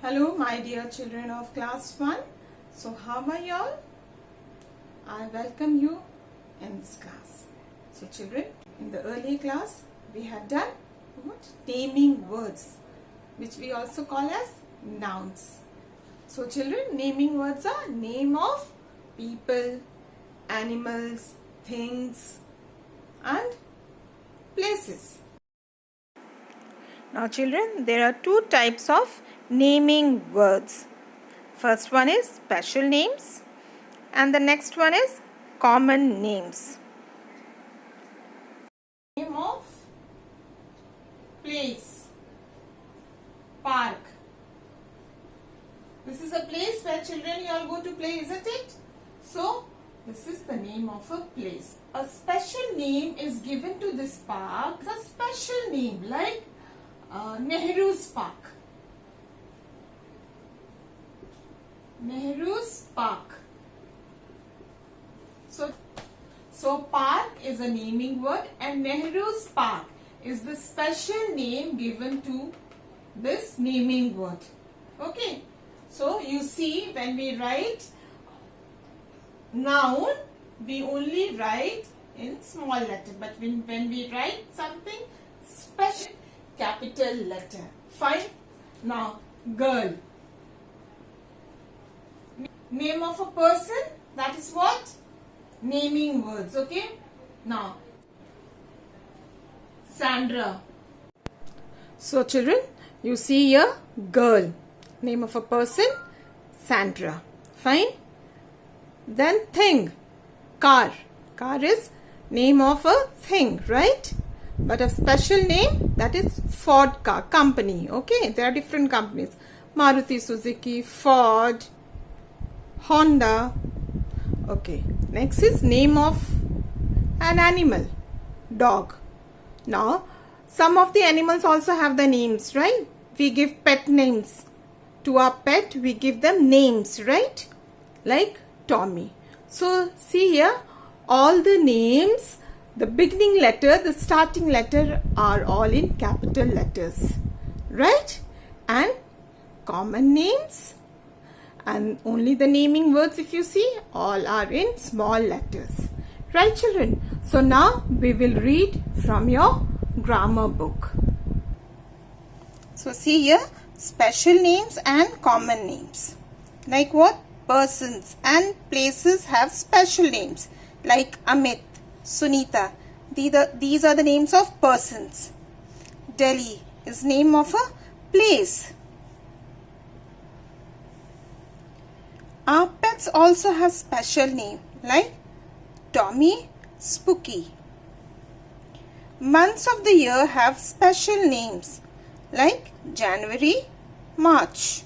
Hello my dear children of class 1. So how are you all? I welcome you in this class. So children, in the earlier class we had done what? Naming words, which we also call as nouns. So children, naming words are name of people, animals, things and places. Now children, there are two types of naming words. First one is special names and the next one is common names. Name of place, park. This is a place where children you all go to play, isn't it? So this is the name of a place. A special name is given to this park. It's a special name like Nehru's Park. Nehru's Park. So park is a naming word and Nehru's Park is the special name given to this naming word. Okay. So you see, when we write noun, we only write in small letter, but when we write something special, capital letter. Fine. Now girl. Name of a person, that is what? Naming words. Okay. Now Sandra. So children, you see here girl. Name of a person, Sandra. Fine. Then thing, car. Car is name of a thing, right? But a special name, that is Ford car company. Okay, there are different companies. Maruti Suzuki, Ford, Honda. Okay, next is name of an animal, dog. Now, some of the animals also have the names, right? We give pet names. To our pet, we give them names, right? Like Tommy. So, see here, all the names, the beginning letter, the starting letter are all in capital letters, right? And common names and only the naming words, if you see, all are in small letters, right children? So now we will read from your grammar book. So see here, special names and common names. Like what? Persons and places have special names like Amit, Sunita. These are the names of persons. Delhi is name of a place. Our pets also have special name like Tommy, Spooky. Months of the year have special names like January, March.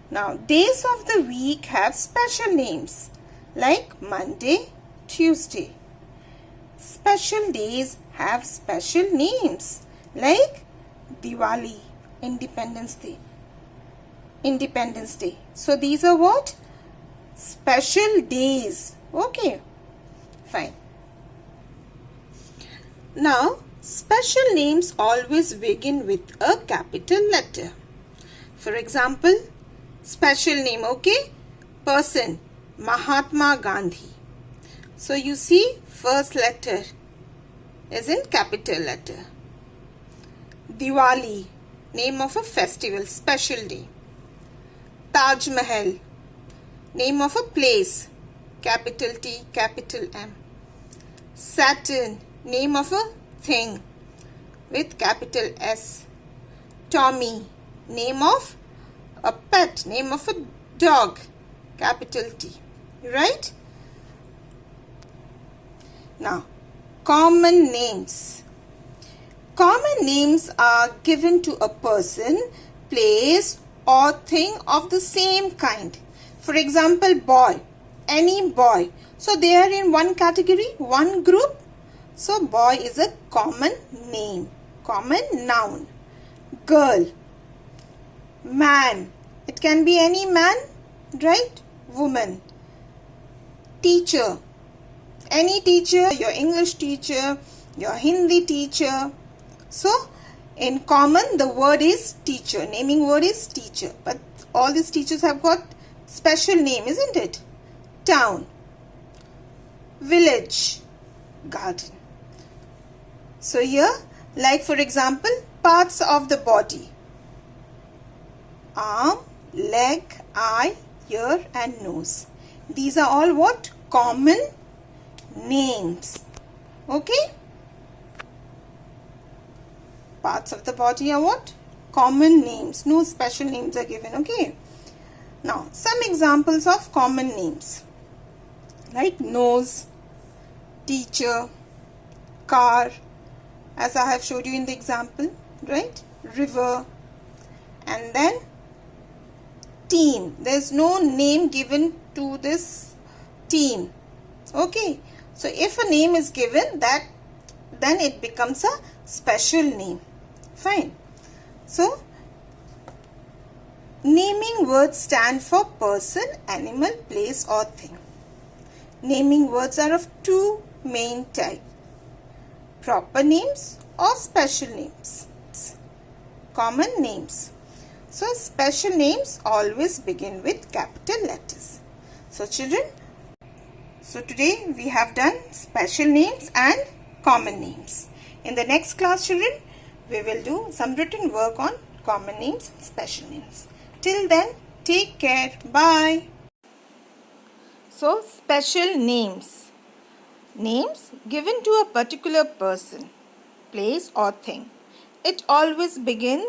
Now days of the week have special names like Monday, Tuesday. Special days have special names like Diwali, Independence Day. So these are what? Special days. Okay. Fine. Now, special names always begin with a capital letter. For example, special name, okay? Person, Mahatma Gandhi. So you see, first letter is in capital letter. Diwali, name of a festival, special day. Taj Mahal, name of a place, capital T, capital M. Saturn, name of a thing with capital S. Tommy, name of a pet, name of a dog, capital T, right? Now, common names. Common names are given to a person, place or thing of the same kind. For example, boy, any boy. So they are in one category, one group. So boy is a common name, common noun. Girl, man, it can be any man, right? Woman. Teacher, any teacher, your English teacher, your Hindi teacher. So In common, the word is teacher. Naming word is teacher. But all these teachers have got special name, isn't it? Town, village, garden. So here, like for example, parts of the body. Arm, leg, eye, ear and nose. These are all what? Common names. Okay? Parts of the body are what? Common names. No special names are given. Okay? Now, some examples of common names. Like nose, teacher, car, as I have showed you in the example, right? River, and then team. There is no name given to this team. Okay, so if a name is given, then it becomes a special name. Fine. So naming words stand for person, animal, place or thing. Naming words are of two main types: proper names or special names. Common names. So special names always begin with capital letters. So children, so today we have done special names and common names. In the next class, children, we will do some written work on common names and special names. Till then, take care. Bye. So special names. Names given to a particular person, place or thing. It always begins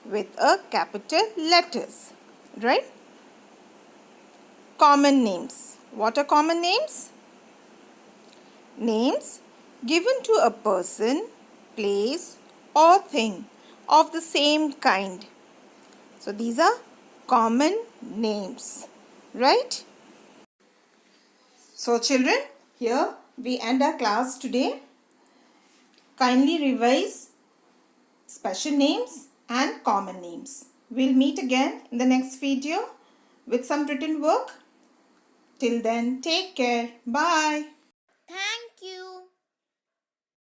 with a capital letters, right? Common names. What are common names? Names given to a person, place or thing of the same kind. So these are common names, right? So children, here we end our class today. Kindly revise special names and common names. We'll meet again in the next video with some written work. Till then, take care. Bye. Thank